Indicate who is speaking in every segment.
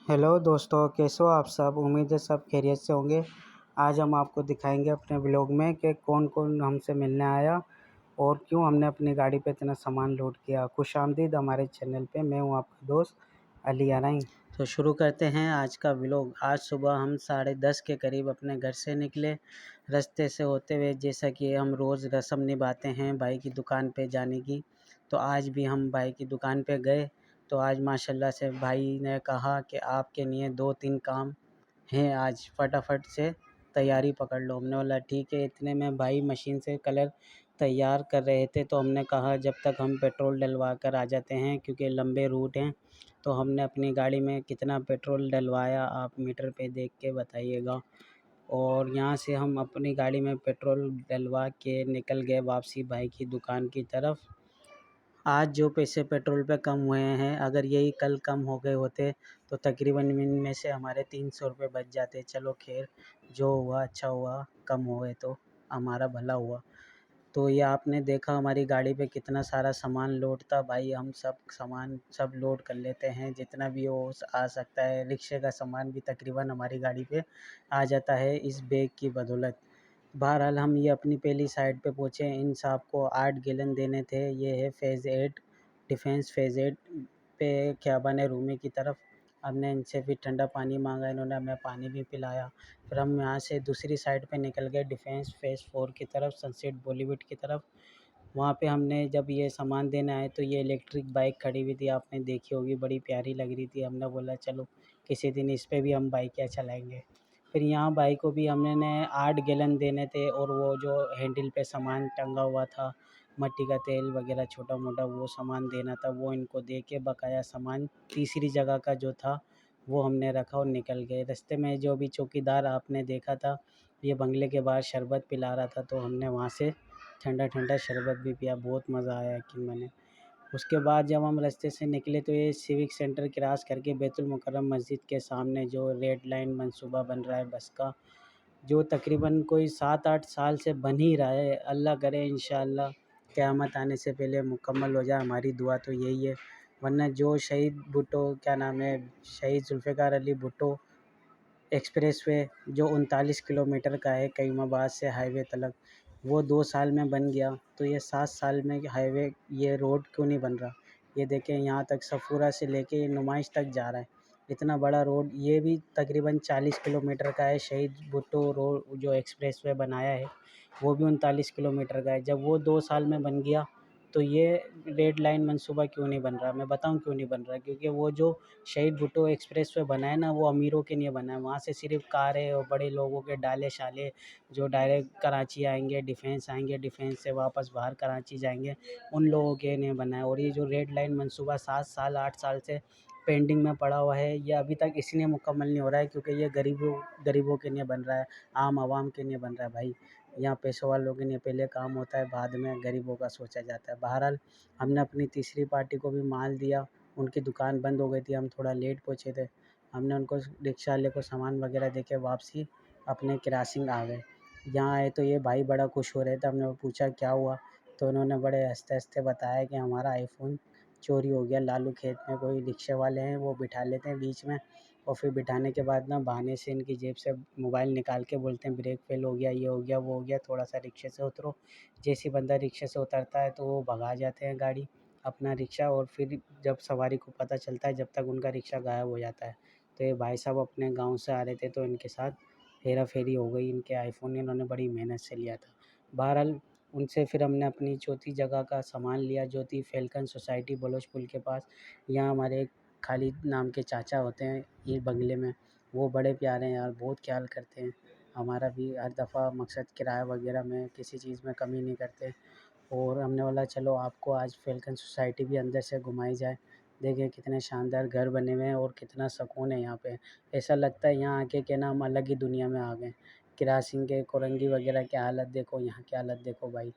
Speaker 1: Hello दोस्तों, कैसे हो आप सब। उम्मीद है सब खैरियत से होंगे। आज हम आपको दिखाएंगे अपने ब्लॉग में कि कौन कौन हमसे मिलने आया और क्यों हमने अपनी गाड़ी पे इतना सामान लोड किया। खुशामदीद हमारे चैनल पे। मैं हूँ आपका दोस्त अली याराई। तो शुरू करते हैं आज का ब्लॉग। आज सुबह हम 10:30 के करीब अपने घर से निकले। रास्ते से होते हुए, जैसा कि हम रोज़ रस्म निभाते हैं भाई की दुकान पे जाने की, तो आज भी हम भाई की दुकान पे गए। तो आज माशाल्लाह से भाई ने कहा कि आपके लिए 2-3 काम हैं, आज फटाफट से तैयारी पकड़ लो। हमने बोला ठीक है। इतने में भाई मशीन से कलर तैयार कर रहे थे, तो हमने कहा जब तक हम पेट्रोल डलवा कर आ जाते हैं, क्योंकि लंबे रूट हैं। तो हमने अपनी गाड़ी में कितना पेट्रोल डलवाया आप मीटर पे देख के बताइएगा। और यहाँ से हम अपनी गाड़ी में पेट्रोल डलवा के निकल गए वापसी भाई की दुकान की तरफ। आज जो पैसे पेट्रोल पे कम हुए हैं, अगर यही कल कम हो गए होते तो तकरीबन इनमें से हमारे 300 रुपये बच जाते। चलो खैर, जो हुआ अच्छा हुआ, कम हुए तो हमारा भला हुआ। तो ये आपने देखा हमारी गाड़ी पे कितना सारा सामान लोड था भाई। हम सब सामान सब लोड कर लेते हैं, जितना भी हो आ सकता है। रिक्शे का सामान भी तकरीबन हमारी गाड़ी पे आ जाता है इस बैग की बदौलत। बहरहाल हम ये अपनी पहली साइड पे पहुँचे। इन साहब को 8 गैलन देने थे। ये है फ़ेज़ 8 डिफेंस फ़ेज़ 8 पे ख़ियाबान रूमी की तरफ। हमने इनसे फिर ठंडा पानी मांगा, इन्होंने हमें पानी भी पिलाया। फिर हम यहाँ से दूसरी साइड पे निकल गए डिफेंस फ़ेज़ 4 की तरफ, सनसेट बॉलीवुड की तरफ। वहाँ पे हमने जब ये सामान देने आए तो ये इलेक्ट्रिक बाइक खड़ी हुई थी, आपने देखी होगी, बड़ी प्यारी लग रही थी। हमने बोला चलो किसी दिन इस पे भी हम बाइकें चलाएँगे। फिर यहाँ भाई को भी हमने 8 गैलन देने थे, और वो जो हैंडल पे सामान टंगा हुआ था, मिट्टी का तेल वगैरह छोटा मोटा वो सामान देना था, वो इनको दे के बकाया सामान तीसरी जगह का जो था वो हमने रखा और निकल गए। रास्ते में जो भी चौकीदार आपने देखा था, ये बंगले के बाहर शरबत पिला रहा था, तो हमने वहाँ से ठंडा ठंडा शरबत भी पिया। बहुत मज़ा आया कि मैंने। उसके बाद जब हम रास्ते से निकले तो ये सिविक सेंटर क्रॉस करके बैतुल मुकर्रम मस्जिद के सामने जो रेड लाइन मंसूबा बन रहा है बस का, जो तकरीबन कोई 7-8 साल से बन ही रहा है। अल्लाह करे इंशाअल्लाह क़यामत आने से पहले मुकम्मल हो जाए। हमारी दुआ तो यही है। वरना जो शहीद भुट्टो, क्या नाम है, शहीद जुल्फ़िकार अली भुट्टो एक्सप्रेसवे जो 39 किलोमीटर का है करीमाबाद से हाईवे तलक, वो 2 साल में बन गया, तो ये 7 साल में हाईवे, ये रोड क्यों नहीं बन रहा। ये देखें, यहाँ तक सफूरा से लेके नुमाइश तक जा रहा है। इतना बड़ा रोड, ये भी तकरीबन 40 किलोमीटर का है। शहीद भुट्टो रोड जो एक्सप्रेसवे बनाया है वो भी 39 किलोमीटर का है। जब वो 2 साल में बन गया तो ये रेड लाइन मंसूबा क्यों नहीं बन रहा। मैं बताऊँ क्यों नहीं बन रहा, क्योंकि वो जो शहीद भुट्टो एक्सप्रेसवे बना है ना, वो अमीरों के लिए बना है। वहाँ से सिर्फ कारें और बड़े लोगों के डाले शाले जो डायरेक्ट कराची आएंगे, डिफेंस आएंगे, डिफेंस से वापस बाहर कराची जाएंगे, उन लोगों के लिए बना है। और ये जो रेड लाइन मंसूबा 7 साल 8 साल से पेंडिंग में पड़ा हुआ है, ये अभी तक इसलिए मुकम्मल नहीं हो रहा है क्योंकि ये गरीबों के लिए बन रहा है, आम आवाम के लिए बन रहा है भाई। यहाँ पैसों वालों के लिए पहले काम होता है, बाद में गरीबों का सोचा जाता है। बहरहाल हमने अपनी तीसरी पार्टी को भी माल दिया। उनकी दुकान बंद हो गई थी, हम थोड़ा लेट पहुँचे थे। हमने उनको, रिक्शा वाले को सामान वगैरह दे के वापसी अपने क्रॉसिंग आ गए। यहाँ आए तो ये भाई बड़ा खुश हो रहे थे। हमने पूछा क्या हुआ, तो उन्होंने बड़े हंसते हंसते बताया कि हमारा आईफोन चोरी हो गया। लालू खेत में कोई रिक्शे वाले हैं, वो बिठा लेते हैं बीच में, और फिर बिठाने के बाद ना बहाने से इनकी जेब से मोबाइल निकाल के बोलते हैं ब्रेक फेल हो गया, ये हो गया, वो हो गया, थोड़ा सा रिक्शे से उतरो। जैसे ही बंदा रिक्शे से उतरता है तो वो भगा जाते हैं गाड़ी, अपना रिक्शा। और फिर जब सवारी को पता चलता है, जब तक उनका रिक्शा गायब हो जाता है। तो ये भाई साहब अपने गांव से आ रहे थे, तो इनके साथ हेरा फेरी हो गई। इनके आईफोन इन्होंने बड़ी मेहनत से लिया था। बहरहाल उनसे फिर हमने अपनी चौथी जगह का सामान लिया, जो थी फैल्कन सोसाइटी बलोच पुल के पास। यहाँ हमारे एक खालिद नाम के चाचा होते हैं ये बंगले में, वो बड़े प्यारे हैं यार, बहुत ख्याल करते हैं हमारा भी। हर दफ़ा मकसद किराया वगैरह में किसी चीज़ में कमी नहीं करते। और हमने बोला चलो आपको आज फैल्कन सोसाइटी भी अंदर से घुमाई जाए। देखें कितने शानदार घर बने हुए हैं और कितना सुकून है यहाँ पे। ऐसा लगता है यहाँ आके कि ना हम अलग ही दुनिया में आ गए। केरासिन के कोरंगी वगैरह की हालत देखो, यहाँ की हालत देखो भाई।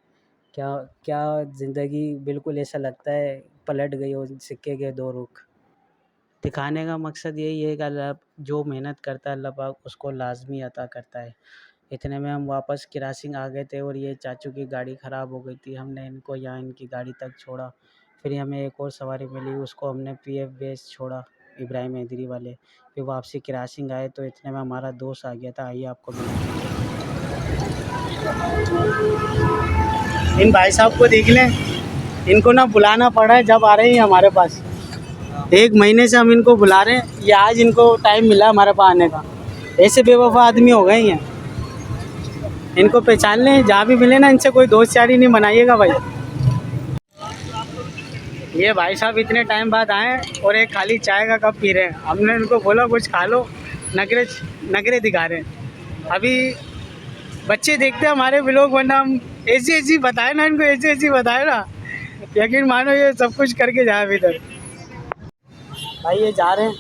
Speaker 1: क्या क्या ज़िंदगी, बिल्कुल ऐसा लगता है पलट गई हो सिक्के के 2 रुख। दिखाने का मकसद यही है कि अल्लाह जो मेहनत करता है अल्लाह पाक उसको लाज़मी अता करता है। इतने में हम वापस क्रासिंग आ गए थे और ये चाचू की गाड़ी ख़राब हो गई थी। हमने इनको यहाँ इनकी गाड़ी तक छोड़ा। फिर हमें एक और सवारी मिली, उसको हमने पीएफ बेस छोड़ा। इब्राहिम हैदरी वाले। फिर वापसी क्रॉसिंग आए तो इतने में हमारा दोस्त आ गया था। आइए आपको मिलते हैं। इन भाई साहब को देख लें, इनको ना बुलाना पड़ा है, जब आ रहे हैं हमारे पास। 1 महीने से हम इनको बुला रहे हैं, ये आज इनको टाइम मिला हमारे पास आने का। ऐसे बेवफा आदमी हो गए हैं, इनको पहचान लें, जहाँ भी मिले ना इनसे कोई दोस्त यारी नहीं बनाइएगा भाई। ये भाई साहब इतने टाइम बाद आए और एक खाली चाय का कप पी रहे हैं। हमने उनको बोला कुछ खा लो, नखरे नखरे दिखा रहे हैं। अभी बच्चे देखते हैं हमारे व्लॉग, वरना हम ऐसी ऐसी बताए ना इनको, ऐसी ऐसी बताए ना, यकीन मानो ये सब कुछ करके जाए अभी तक। भाई ये जा रहे हैं,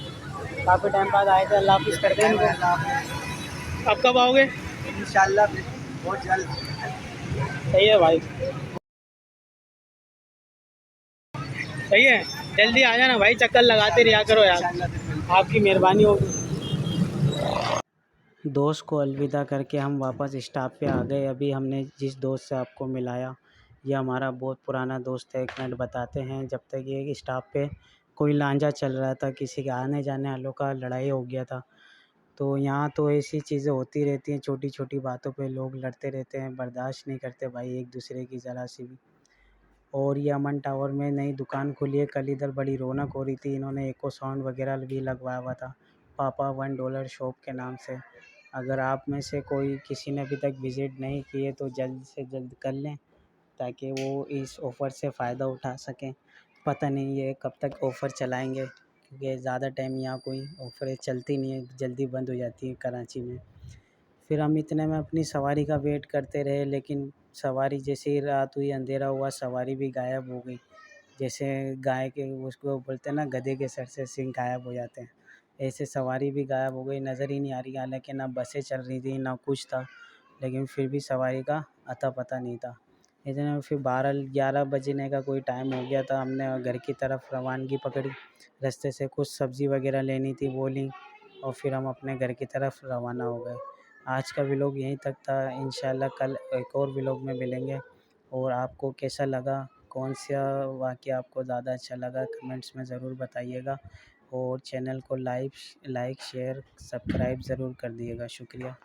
Speaker 1: काफ़ी टाइम बाद आए थे। अल्लाह हाफिज़ करते हैं इनको। अब कब आओगे? इंशाल्लाह बहुत जल्द। सही है भाई, सही है, जल्दी आ जाना भाई, चक्कर लगाते रहा करो यार, आपकी मेहरबानी होगी। दोस्त को अलविदा करके हम वापस स्टॉप पे आ गए। अभी हमने जिस दोस्त से आपको मिलाया, ये हमारा बहुत पुराना दोस्त है। 1 मिनट बताते हैं। जब तक ये स्टॉप पे कोई लांझा चल रहा था, किसी के आने जाने वालों का लड़ाई हो गया था। तो यहाँ तो ऐसी चीज़ें होती रहती हैं, छोटी छोटी बातों पे लोग लड़ते रहते हैं, बर्दाश्त नहीं करते भाई एक दूसरे की ज़रा सी भी। और ये अमन टावर में नई दुकान खुली है, कल इधर बड़ी रौनक हो रही थी। इन्होंने एको साउंड वगैरह भी लगवाया हुआ था, पापा $1 शॉप के नाम से। अगर आप में से कोई किसी ने अभी तक विज़िट नहीं किए तो जल्द से जल्द कर लें, ताकि वो इस ऑफ़र से फ़ायदा उठा सकें। पता नहीं ये कब तक ऑफ़र चलाएँगे, क्योंकि ज़्यादा टाइम यहाँ कोई ऑफ़रें चलती नहीं है, जल्दी बंद हो जाती है कराची में। फिर हम इतने में अपनी सवारी का वेट करते रहे, लेकिन सवारी जैसे ही रात हुई, अंधेरा हुआ, सवारी भी गायब हो गई। जैसे गाय के उसको बोलते हैं ना, गधे के सर से सींग गायब हो जाते हैं, ऐसे सवारी भी गायब हो गई, नज़र ही नहीं आ रही। हालांकि ना बसें चल रही थी ना कुछ था, लेकिन फिर भी सवारी का अता पता नहीं था। इतने में फिर 12-11 बजने का कोई टाइम हो गया था। हमने घर की तरफ रवानगी पकड़ी, रास्ते से कुछ सब्ज़ी वगैरह लेनी थी वो ली, और फिर हम अपने घर की तरफ रवाना हो गए। आज का व्लॉग यहीं तक था। इंशाल्लाह कल एक और व्लॉग में मिलेंगे। और आपको कैसा लगा, कौन सा वाक़या आपको ज़्यादा अच्छा लगा, कमेंट्स में ज़रूर बताइएगा। और चैनल को लाइक शेयर सब्सक्राइब ज़रूर कर दिएगा। शुक्रिया।